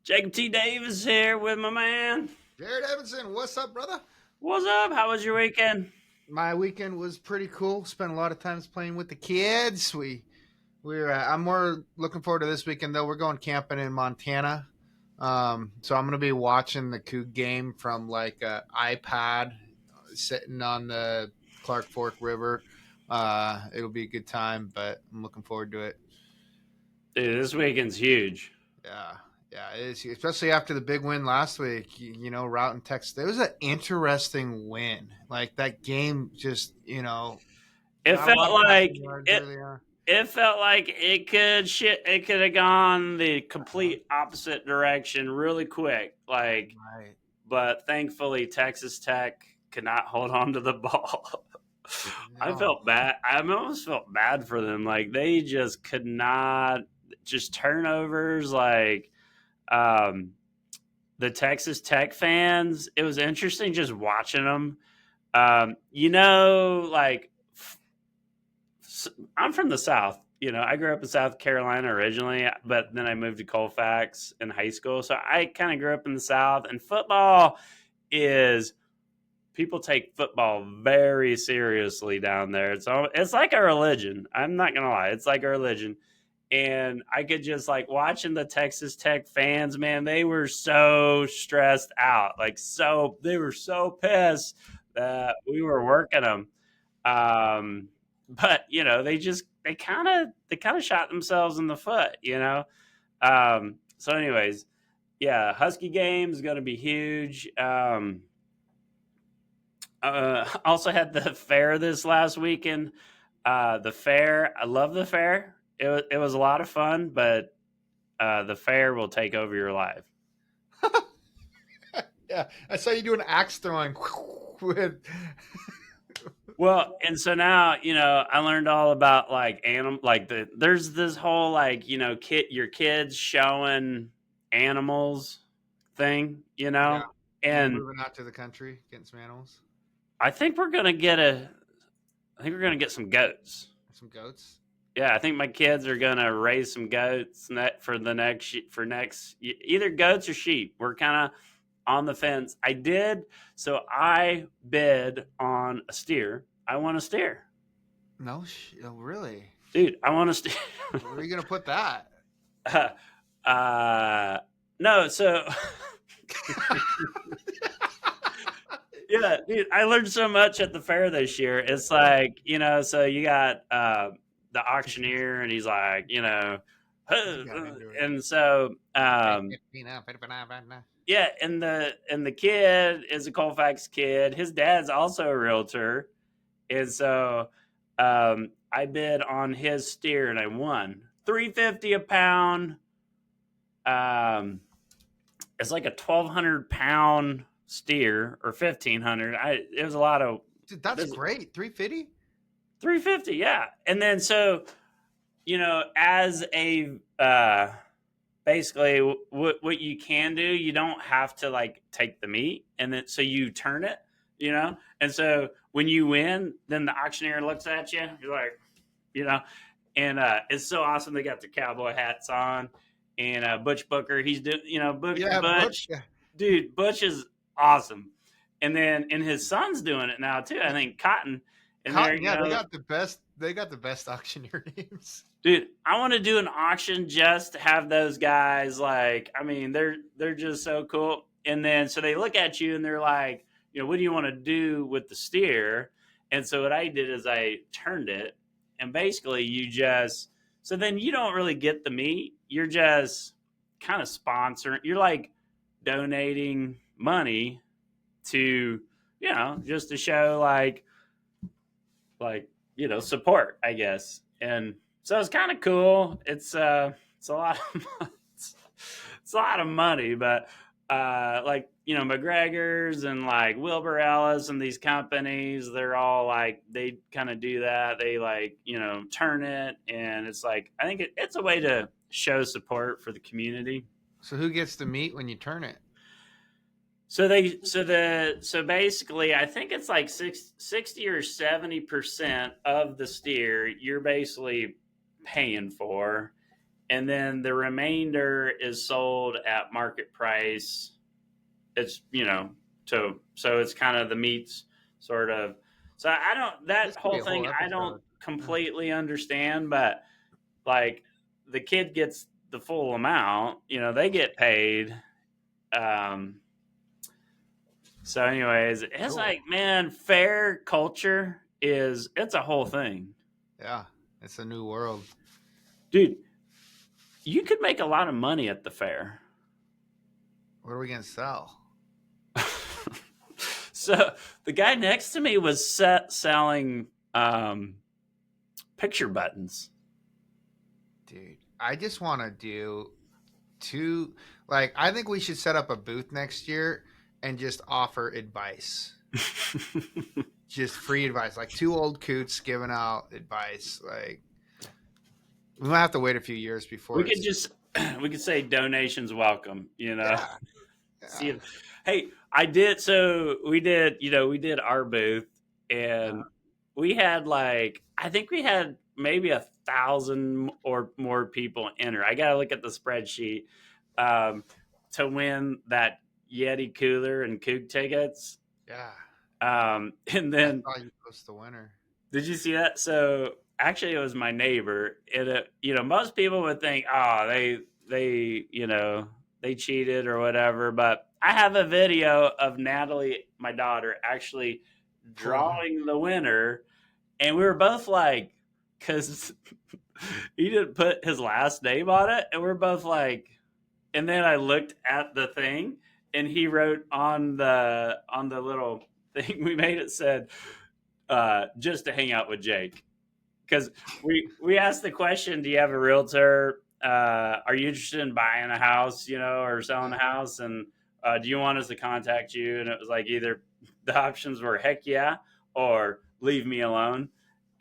Jacob T. Davis here with my man. Jared Evenson, what's up, brother? What's up? How was your weekend? My weekend was pretty cool. Spent a lot of times playing with the kids. I'm more looking forward to this weekend though. We're going camping in Montana, so I'm gonna be watching the Coug game from like a iPad, sitting on the Clark Fork River. It'll be a good time, but I'm looking forward to it. Dude, this weekend's huge. Yeah, yeah, it is, especially after the big win last week. Routing Texas. It was an interesting win. Like that game, just It not a lot felt of like passing yards it. early on. It felt like it could shit. It could have gone the Uh-huh. complete opposite direction really quick. Right. But thankfully Texas Tech could not hold on to the ball. I No. felt bad. I almost felt bad for them. Like they just could not. Just turnovers. Um, the Texas Tech fans, it was interesting just watching them. Like I'm from the South. I grew up in South Carolina originally, but then I moved to Colfax in high school. So I kind of grew up in the South, and football is people take football very seriously down there. It's like a religion. I'm not gonna lie, it's like a religion. And I could just like watching the Texas Tech fans, man, they were so stressed out. They were so pissed that we were working them. But they kind of shot themselves in the foot. So anyways, yeah, Husky game is going to be huge. Also had the fair this last weekend. The fair, I love the fair. It was a lot of fun, but the fair will take over your life. Yeah, I saw you doing axe throwing with. Well, and so now I learned all about like there's this whole your kids showing animals thing, Yeah, you're and moving out to the country, getting some animals, I think we're gonna get a I think we're gonna get some goats. some goats. Yeah, I think my kids are gonna raise some goats for the next either goats or sheep. We're kind of on the fence. I bid on a steer. I want a steer, No, oh, really? dude. I want a steer. Where are you gonna put that? uh, no, so yeah, dude, I learned so much at the fair this year. It's like, so you got the auctioneer, and he's like, You got into it. and so yeah, and the kid is a Colfax kid. His dad's also a realtor, and so I bid on his steer and I won $350 a pound. Um, it's like a 1,200 pound steer or 1,500. It was a lot of Dude, that's this great. 350. 350, yeah. And then so as a basically what you can do, you don't have to like take the meat, and then so you turn it, and so when you win, then the auctioneer looks at you, you're like, you know and it's so awesome. They got their cowboy hats on, and Butch Booker, he's doing, Yeah, but Butch, dude, Butch is awesome. And his son's doing it now too, I think, Cotton. And they're, Cotton. Yeah, they got the best. They got the best auctioneer names. dude, I want to do an auction just to have those guys. Like, I mean, they're just so cool. And then so they look at you and they're like, what do you want to do with the steer? And so what I did is I turned it, and basically you just so then you don't really get the meat. You're just kind of sponsoring. You're like donating money to just to show support, I guess. And so it's kind of cool. It's a lot of it's a lot of money, but McGregor's and like Wilbur Ellis and these companies, they're all like, they kind of do that. They turn it, and it's like, I think it's a way to show support for the community. So who gets the meat when you turn it? So basically, I think it's like 60 or 70% of the steer you're basically paying for, and then the remainder is sold at market price. It's so it's kind of the meats sort of. So I don't that This could be whole a thing whole I don't episode. completely understand, but like the kid gets the full amount. They get paid. Um, so, anyways, it's Cool. like, man, fair culture it's a whole thing, Yeah, it's a new world. dude. You could make a lot of money at the fair. What are we gonna sell? So the guy next to me was selling picture buttons. Dude, I just want to do two. Like, I think we should set up a booth next year and just offer advice. Just free advice. Like, two old coots giving out advice. Like, we might have to wait a few years we before could it's. just we could say donations welcome. Yeah. See Yeah. if, hey, I did. So we did our booth, and we had I think we had maybe 1,000 or more people enter. I gotta look at the spreadsheet um, to win that Yeti cooler and Coug tickets. Yeah. And I then saw you post the winner. did you see that? So actually, it was my neighbor. Most people would think, oh, they cheated or whatever. But I have a video of Natalie, my daughter, actually Pulling. drawing the winner, and we were both like, because he didn't put his last name on it, and we're both like, and then I looked at the thing, and he wrote on the little thing we made, it said, just to hang out with Jake, because we asked the question, do you have a realtor? Are you interested in buying a house, or selling a house? And do you want us to contact you? And it was like either the options were heck yeah or leave me alone.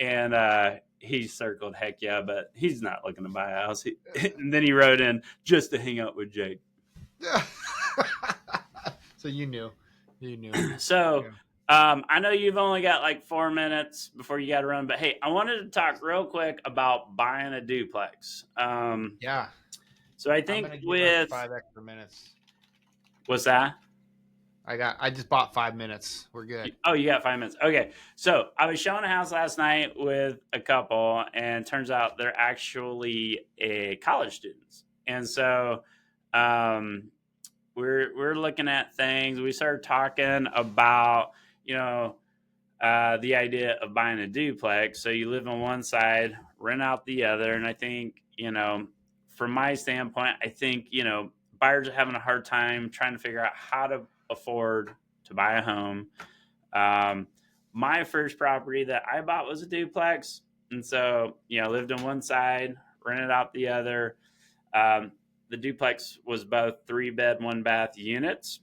And he circled heck yeah, but he's not looking to buy a house. And then he wrote in just to hang out with Jake. Yeah. So you knew. You knew. So Yeah. I know you've only got like 4 minutes before you got to run, but hey, I wanted to talk real quick about buying a duplex. Yeah. So I I'm think gonna give us with 5 extra minutes. what's that? I just bought 5 minutes. We're good. Oh, you got 5 minutes. Okay. So I was showing a house last night with a couple, and turns out they're actually college students. And so um, we're looking at things. We started talking about, you know, the idea of buying a duplex. So you live on one side, rent out the other. And I think, from my standpoint, I think, buyers are having a hard time trying to figure out how to afford to buy a home. Um, my first property that I bought was a duplex. And so, lived on one side, rented out the other. Um, the duplex was both 3 bed, 1 bath units.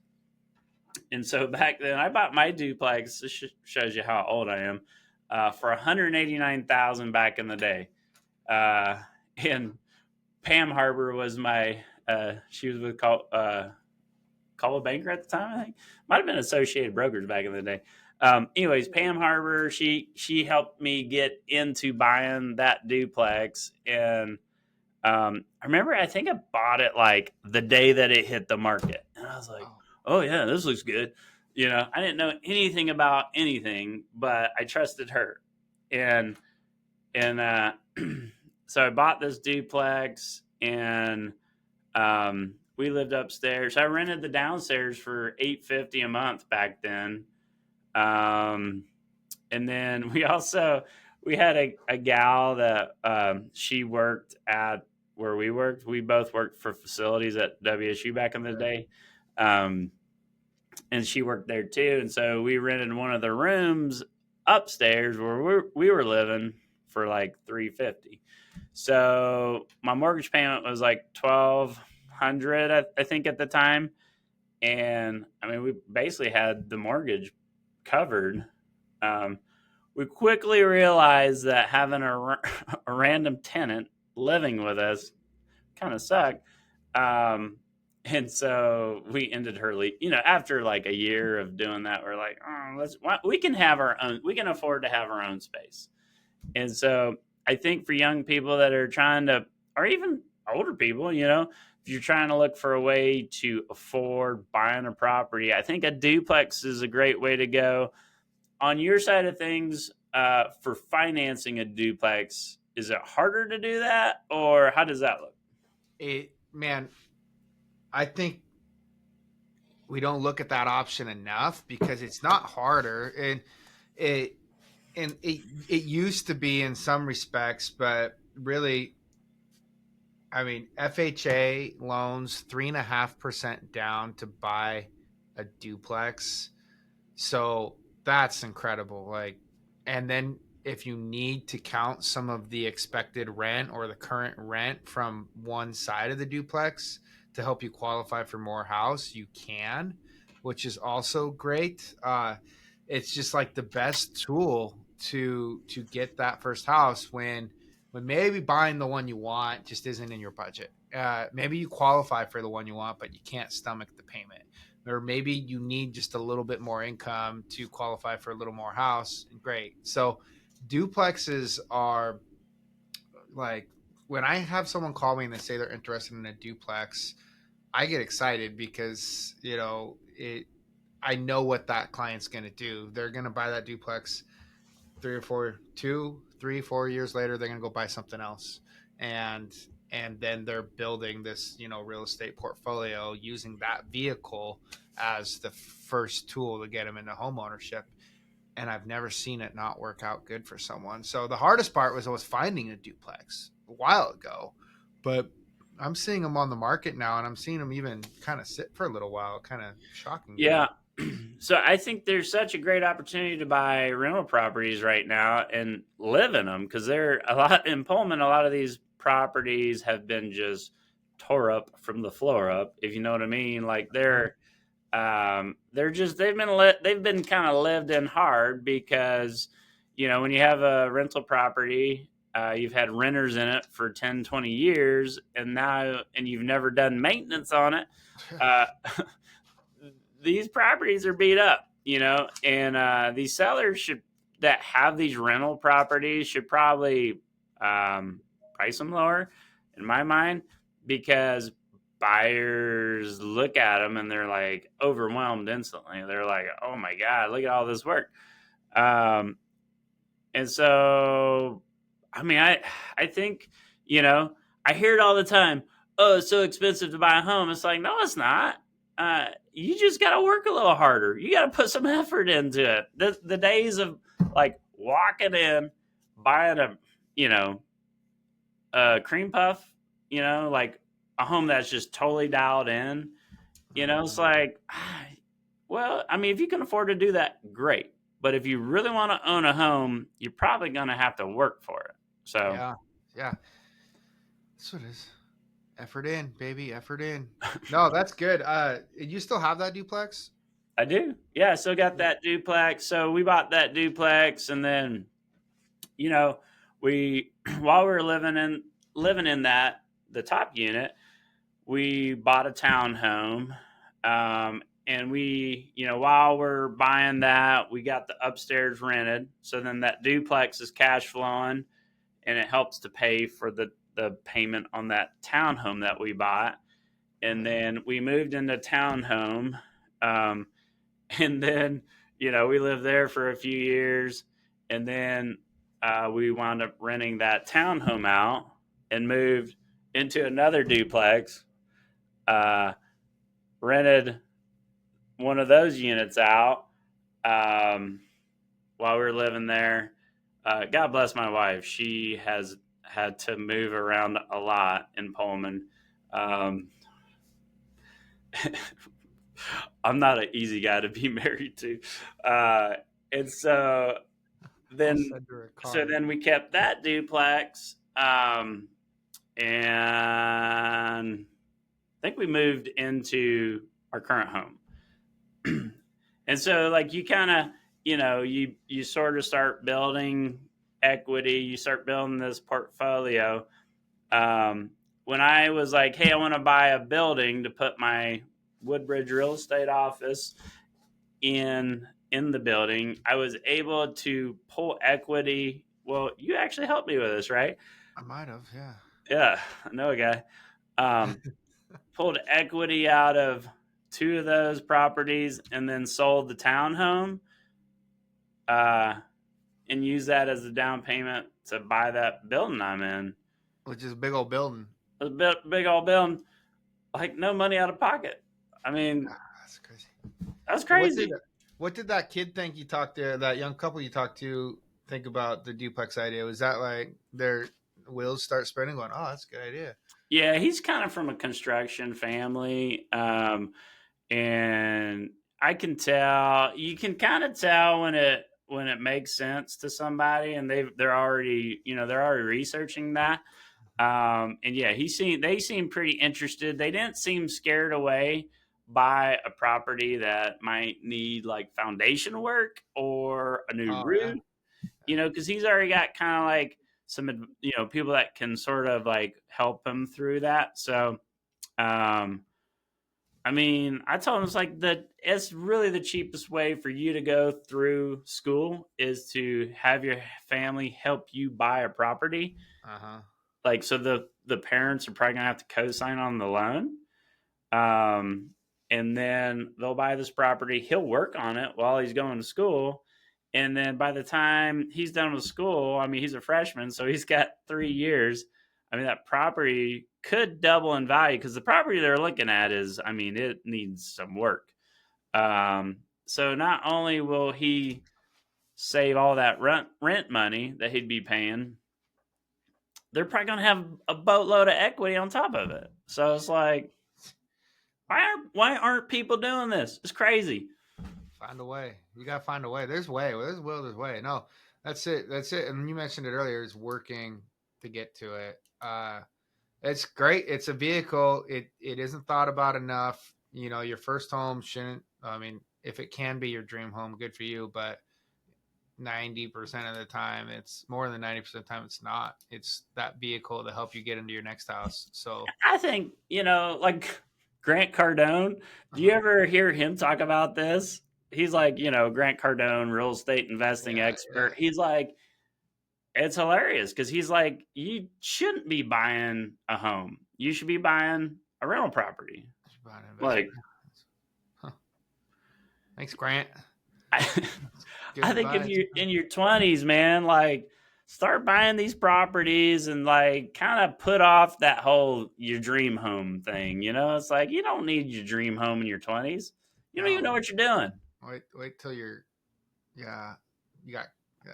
And so back then, I bought my duplex. This shows you how old I am. For 189,000 back in the day. And Pam Harbor was my. She was with Call Banker at the time. I think might have been Associated Brokers back in the day. Anyways, Pam Harbor, she helped me get into buying that duplex, and I remember I think I bought it like the day that it hit the market, and I was like, Oh, "Oh yeah, this looks good." I didn't know anything about anything, but I trusted her, and and so I bought this duplex, and we lived upstairs. I rented the downstairs for $850 a month back then, um, and then we had a gal that she worked at where we worked. We both worked for facilities at WSU back in the okay. day, um, and she worked there too. And so we rented one of the rooms upstairs where we were living for like $350. So my mortgage payment was like $1,200, I think, at the time, and I mean we basically had the mortgage covered. Um, we quickly realized that having a random tenant living with us kind of sucked. Um, and so we ended her leave. After like a year of doing that, we're like, oh, we can have our own. We can afford to have our own space. And so I think for young people that are trying to, or even older people, if you're trying to look for a way to afford buying a property, I think a duplex is a great way to go. On your side of things, for financing a duplex, is it harder to do that, or how does that look? Man, I think we don't look at that option enough because it's not harder, it it used to be in some respects, but really, I mean, FHA loans 3.5% down to buy a duplex. So that's incredible. Like, and then if you need to count some of the expected rent or the current rent from one side of the duplex to help you qualify for more house, you can, which is also great. It's just like the best tool to get that first house when maybe buying the one you want just isn't in your budget. Maybe you qualify for the one you want, but you can't stomach the payment, or maybe you need just a little bit more income to qualify for a little more house. Great. So duplexes are like, when I have someone call me and they say they're interested in a duplex, I get excited because, I know what that client's going to do. They're going to buy that duplex 3 or 4 2 3 4 years later, they're going to go buy something else. And then they're building this, real estate portfolio using that vehicle as the first tool to get them into home ownership. And I've never seen it not work out good for someone. So the hardest part was finding a duplex a while ago, but I'm seeing them on the market now, and I'm seeing them even kind of sit for a little while. Kind of shocking to me. Yeah. So I think there's such a great opportunity to buy rental properties right now and live in them, because they're a lot in Pullman. A lot of these properties have been just tore up from the floor up, if you know what I mean. Like they're just they've been kind of lived in hard, because when you have a rental property, you've had renters in it for 10, 20 years, and you've never done maintenance on it. uh, these properties are beat up, and these sellers should that have these rental properties should probably price them lower, in my mind, because buyers look at them and they're like overwhelmed instantly. They're like, "Oh my god, look at all this work," um, and so, I mean, I think I hear it all the time. Oh, it's so expensive to buy a home. It's like, no, it's not. You just got to work a little harder. You got to put some effort into it. The days of like walking in, buying you know a cream puff, like a home that's just totally dialed in. It's like, well, I mean, if you can afford to do that, great. But if you really want to own a home, you're probably going to have to work for it. So Yeah. Yeah. That's what it is. Effort in, baby, effort in. No, that's good. You still have that duplex? I do. Yeah, I still got that duplex. So we bought that duplex, and then, you know, we while we were living in that the top unit, we bought a townhome. And while we're buying that, we got the upstairs rented. So then that duplex is cash flowing, and it helps to pay for the payment on that townhome that we bought. And then we moved into townhome. Um, and then we lived there for a few years, and then we wound up renting that townhome out and moved into another duplex. Uh, Rented one of those units out um, while we were living there. God bless my wife. She has had to move around a lot in Pullman. Um, I'm not an easy guy to be married to. Uh, and I'll then, send her a so card. then we kept that duplex. And I think we moved into our current home. And so, like, you kind of, you sort of start building equity, you start building this portfolio. When I was like, hey, I want to buy a building to put my Woodbridge real estate office in the building, I was able to pull equity. Well, you actually helped me with this, right? I might have, yeah. Yeah, I know a guy. Um, Pulled equity out of two of those properties and then sold the townhome, uh, and used that as a down payment to buy that building I'm in. Which is a big old building. A big old building, like no money out of pocket. I mean, That's crazy. that's So crazy. what did that kid think you talked to, that young couple you talked to, think about the duplex idea? Was that like their wheels start spinning, going, "Oh, that's a good idea"? Yeah, he's kind of from a construction family, and I can tell. You can kind of tell when it makes sense to somebody, and they're already they're already researching that. And yeah, they seem pretty interested. They didn't seem scared away by a property that might need like foundation work or a new Oh yeah, roof, because he's already got kind of like some, people that can sort of like help him through that. So, um, I mean, I told him it's really the cheapest way for you to go through school is to have your family help you buy a property. uh huh. Like, so the parents are probably gonna have to co-sign on the loan, um, and then they'll buy this property. He'll work on it while he's going to school, and then by the time he's done with school, I mean, he's a freshman, so he's got 3 years. I mean, that property could double in value because the property they're looking at is, I mean, it needs some work. So not only will he save all that rent money that he'd be paying, they're probably going to have a boatload of equity on top of it. So it's like, why aren't people doing this? It's crazy. Find a way. You gotta find a way. There's way. There's will. There's way. No, that's it. That's it. And you mentioned it earlier. Is working to get to it. It's great. It's a vehicle. It isn't thought about enough. Your first home shouldn't. I mean, if it can be your dream home, good for you. But 90% of the time, it's more than 90% of the time, it's not. It's that vehicle to help you get into your next house. So, I think, like Grant Cardone, do you uh-huh. ever hear him talk about this? He's like, Grant Cardone, real estate investing Yeah, yeah. expert. He's like, it's hilarious because he's like, you shouldn't be buying a home. You should be buying a rental property. About investment. Like, Huh. Thanks, Grant. I, Good I think if advice. you're in your 20s, man, like start buying these properties and like kind of put off that whole your dream home thing. It's like you don't need your dream home in your 20s. You don't even know No, what you're doing. wait till you're. Yeah, you got. Yeah,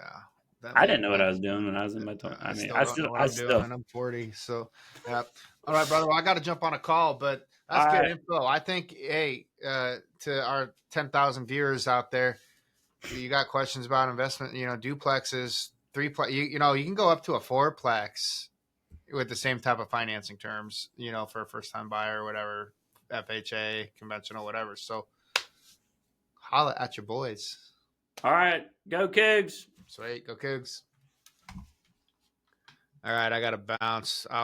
that I may. didn't know what I was doing when I was in my 20s. I I mean, still don't know what I I'm doing, still. and I'm 40. So, yeah. All right, brother. Well, I got to jump on a call, but All that's good right. info. I think, hey, to our 10,000 viewers out there, you got questions about investment? Duplexes, threeplex. You can go up to a fourplex with the same type of financing terms. For a first time buyer or whatever, FHA, conventional, whatever. So, holla at your boys. All right. Go Cougs. Sweet, go Cougs. All right, I got to bounce.